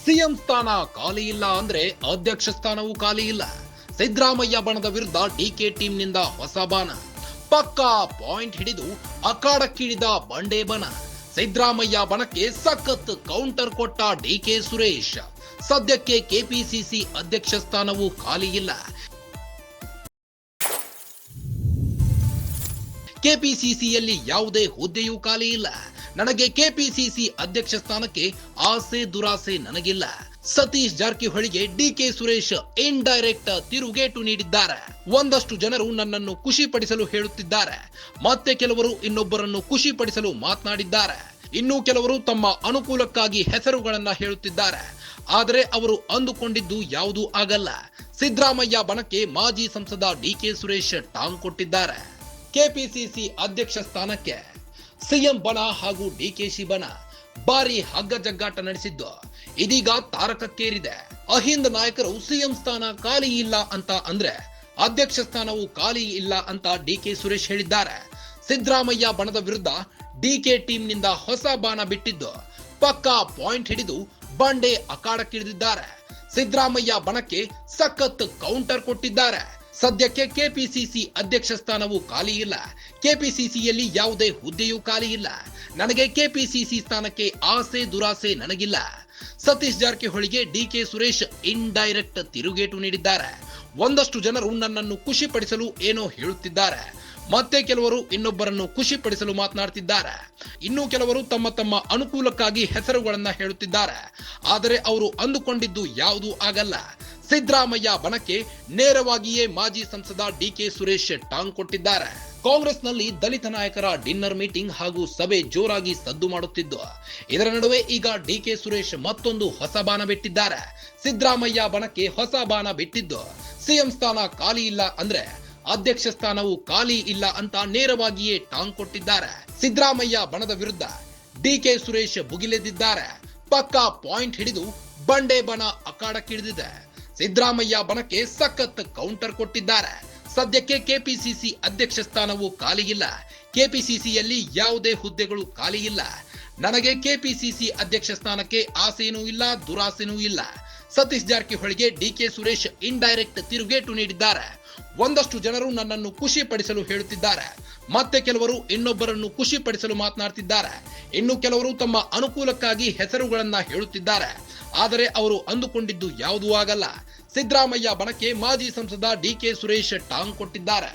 CM ಸ್ಥಾನ ಖಾಲಿ ಇಲ್ಲ ಅಂದ್ರೆ ಅಧ್ಯಕ್ಷ ಸ್ಥಾನವೂ ಖಾಲಿ ಇಲ್ಲ. ಸಿದ್ದರಾಮಯ್ಯ ಬಣದ ವಿರುದ್ಧ ಡಿಕೆ ಟೀಮ್ನಿಂದ ಹೊಸ ಬಾಣ. ಪಕ್ಕಾ ಪಾಯಿಂಟ್ ಹಿಡಿದು ಅಖಾಡಕ್ಕಿಳಿದ ಬಂಡೆ ಬಣ. ಸಿದ್ದರಾಮಯ್ಯ ಬಣಕ್ಕೆ ಸಖತ್ ಕೌಂಟರ್ ಕೊಟ್ಟ ಡಿಕೆ ಸುರೇಶ್. ಸದ್ಯಕ್ಕೆ ಕೆಪಿಸಿಸಿ ಅಧ್ಯಕ್ಷ ಸ್ಥಾನವೂ ಖಾಲಿ ಇಲ್ಲ. ಕೆಪಿಸಿಸಿಯಲ್ಲಿ ಯಾವುದೇ ಹುದ್ದೆಯೂ ಖಾಲಿ ಇಲ್ಲ. ನನಗೆ ಕೆಪಿಸಿಸಿ ಅಧ್ಯಕ್ಷ ಸ್ಥಾನಕ್ಕೆ ಆಸೆ ದುರಾಸೆ ನನಗಿಲ್ಲ. ಸತೀಶ್ ಜಾರಕಿಹೊಳಿಗೆ ಡಿಕೆ ಸುರೇಶ್ ಇಂಡೈರೆಕ್ಟ್ ತಿರುಗೇಟು ನೀಡಿದ್ದಾರೆ. ಒಂದಷ್ಟು ಜನರು ನನ್ನನ್ನು ಖುಷಿ ಪಡಿಸಲು ಹೇಳುತ್ತಿದ್ದಾರೆ, ಮತ್ತೆ ಕೆಲವರು ಇನ್ನೊಬ್ಬರನ್ನು ಖುಷಿ ಪಡಿಸಲು ಮಾತನಾಡಿದ್ದಾರೆ. ಇನ್ನು ಕೆಲವರು ತಮ್ಮ ಅನುಕೂಲಕ್ಕಾಗಿ ಹೆಸರುಗಳನ್ನ ಹೇಳುತ್ತಿದ್ದಾರೆ. ಆದರೆ ಅವರು ಅಂದುಕೊಂಡಿದ್ದು ಯಾವುದೂ ಆಗಲ್ಲ. ಸಿದ್ದರಾಮಯ್ಯ ಬಣಕ್ಕೆ ಮಾಜಿ ಸಂಸದ ಡಿಕೆ ಸುರೇಶ್ ಟಾಂಗ್ ಕೊಟ್ಟಿದ್ದಾರೆ. ಕೆಪಿಸಿಸಿ ಅಧ್ಯಕ್ಷ ಸ್ಥಾನಕ್ಕೆ ಸಿಎಂ ಬಣ ಹಾಗೂ ಡಿಕೆಶಿ ಬಣ ಭಾರಿ ಹಗ್ಗ ಜಗ್ಗಾಟ ನಡೆಸಿದ್ದು ಇದೀಗ ತಾರಕಕ್ಕೇರಿದೆ. ಅಹಿಂದ ನಾಯಕರು ಸಿಎಂ ಸ್ಥಾನ ಖಾಲಿ ಇಲ್ಲ ಅಂತ ಅಂದ್ರೆ ಅಧ್ಯಕ್ಷ ಸ್ಥಾನವೂ ಖಾಲಿ ಇಲ್ಲ ಅಂತ ಡಿಕೆ ಸುರೇಶ್ ಹೇಳಿದ್ದಾರೆ. ಸಿದ್ದರಾಮಯ್ಯ ಬಣದ ವಿರುದ್ಧ ಡಿಕೆ ಟೀಮ್ನಿಂದ ಹೊಸ ಬಾಣ ಬಿಟ್ಟಿದ್ದು ಪಕ್ಕಾ ಪಾಯಿಂಟ್ ಹಿಡಿದು ಬಂಡೆ ಅಖಾಡಕ್ಕಿಳಿದಿದ್ದಾರೆ. ಸಿದ್ದರಾಮಯ್ಯ ಬಣಕ್ಕೆ ಸಖತ್ ಕೌಂಟರ್ ಕೊಟ್ಟಿದ್ದಾರೆ. ಸದ್ಯಕ್ಕೆ ಕೆಪಿಸಿಸಿ ಅಧ್ಯಕ್ಷ ಸ್ಥಾನವೂ ಖಾಲಿ ಇಲ್ಲ. ಕೆಪಿಸಿಸಿಯಲ್ಲಿ ಯಾವುದೇ ಹುದ್ದೆಯೂ ಖಾಲಿ ಇಲ್ಲ. ನನಗೆ ಕೆಪಿಸಿಸಿ ಸ್ಥಾನಕ್ಕೆ ಆಸೆ ದುರಾಸೆ ನನಗಿಲ್ಲ. ಸತೀಶ್ ಜಾರಕಿಹೊಳಿಗೆ ಡಿಕೆ ಸುರೇಶ್ ಇಂಡೈರೆಕ್ಟ್ ತಿರುಗೇಟು ನೀಡಿದ್ದಾರೆ. ಒಂದಷ್ಟು ಜನರು ನನ್ನನ್ನು ಖುಷಿ ಪಡಿಸಲು ಏನೋ ಹೇಳುತ್ತಿದ್ದಾರೆ, ಮತ್ತೆ ಕೆಲವರು ಇನ್ನೊಬ್ಬರನ್ನು ಖುಷಿ ಪಡಿಸಲು ಮಾತನಾಡ್ತಿದ್ದಾರೆ. ಇನ್ನು ಕೆಲವರು ತಮ್ಮ ತಮ್ಮ ಅನುಕೂಲಕ್ಕಾಗಿ ಹೆಸರುಗಳನ್ನ ಹೇಳುತ್ತಿದ್ದಾರೆ. ಆದರೆ ಅವರು ಅಂದುಕೊಂಡಿದ್ದು ಯಾವುದೂ ಆಗಲ್ಲ. ಸಿದ್ದರಾಮಯ್ಯ ಬಣಕ್ಕೆ ನೇರವಾಗಿಯೇ ಮಾಜಿ ಸಂಸದ ಡಿಕೆ ಸುರೇಶ್ ಟಾಂಗ್ ಕೊಟ್ಟಿದ್ದಾರೆ. ಕಾಂಗ್ರೆಸ್ನಲ್ಲಿ ದಲಿತ ನಾಯಕರ ಡಿನ್ನರ್ ಮೀಟಿಂಗ್ ಹಾಗೂ ಸಭೆ ಜೋರಾಗಿ ಸದ್ದು ಮಾಡುತ್ತಿದ್ದು, ಇದರ ನಡುವೆ ಈಗ ಡಿಕೆ ಸುರೇಶ್ ಮತ್ತೊಂದು ಹೊಸ ಬಾಣ ಬಿಟ್ಟಿದ್ದಾರೆ. ಸಿದ್ದರಾಮಯ್ಯ ಬಣಕ್ಕೆ ಹೊಸ ಬಾಣ ಬಿಟ್ಟಿದ್ದು ಸಿಎಂ ಸ್ಥಾನ ಖಾಲಿ ಇಲ್ಲ ಅಂದ್ರೆ ಅಧ್ಯಕ್ಷ ಸ್ಥಾನವೂ ಖಾಲಿ ಇಲ್ಲ ಅಂತ ನೇರವಾಗಿಯೇ ಟಾಂಗ್ ಕೊಟ್ಟಿದ್ದಾರೆ. ಸಿದ್ದರಾಮಯ್ಯ ಬಣದ ವಿರುದ್ಧ ಡಿಕೆ ಸುರೇಶ್ ಭುಗಿಲೆದ್ದಿದ್ದಾರೆ. ಪಕ್ಕಾ ಪಾಯಿಂಟ್ ಹಿಡಿದು ಬಂಡೆ ಬಣ ಅಖಾಡಕ್ಕಿಳಿದಿದೆ. ಸಿದ್ದರಾಮಯ್ಯ ಬಣಕ್ಕೆ ಸಖತ್ ಕೌಂಟರ್ ಕೊಟ್ಟಿದ್ದಾರೆ. ಸದ್ಯಕ್ಕೆ ಕೆಪಿಸಿಸಿ ಅಧ್ಯಕ್ಷ ಸ್ಥಾನವೂ ಖಾಲಿ ಇಲ್ಲ. ಕೆಪಿಸಿಸಿಯಲ್ಲಿ ಯಾವುದೇ ಹುದ್ದೆಗಳು ಖಾಲಿ ಇಲ್ಲ. ನನಗೆ ಕೆಪಿಸಿಸಿ ಅಧ್ಯಕ್ಷ ಸ್ಥಾನಕ್ಕೆ ಆಸೆನೂ ಇಲ್ಲ, ದುರಾಸೆನೂ ಇಲ್ಲ. ಸತೀಶ್ ಜಾರಕಿಹೊಳಿಗೆ ಡಿಕೆ ಸುರೇಶ್ ಇಂಡೈರೆಕ್ಟ್ ತಿರುಗೇಟು ನೀಡಿದ್ದಾರೆ. ಒಂದಷ್ಟು ಜನರು ನನ್ನನ್ನು ಖುಷಿ ಪಡಿಸಲು ಹೇಳುತ್ತಿದ್ದಾರೆ, ಮತ್ತೆ ಕೆಲವರು ಇನ್ನೊಬ್ಬರನ್ನು ಖುಷಿ ಪಡಿಸಲು ಮಾತನಾಡ್ತಿದ್ದಾರೆ. ಇನ್ನು ಕೆಲವರು ತಮ್ಮ ಅನುಕೂಲಕ್ಕಾಗಿ ಹೆಸರುಗಳನ್ನ ಹೇಳುತ್ತಿದ್ದಾರೆ. ಆದರೆ ಅವರು ಅಂದುಕೊಂಡಿದ್ದು ಯಾವುದೂ ಆಗಲ್ಲ. ಸಿದ್ದರಾಮಯ್ಯ ಬಣಕ್ಕೆ ಮಾಜಿ ಸಂಸದ ಡಿಕೆ ಸುರೇಶ್ ಟಾಂಗ್ ಕೊಟ್ಟಿದ್ದಾರೆ.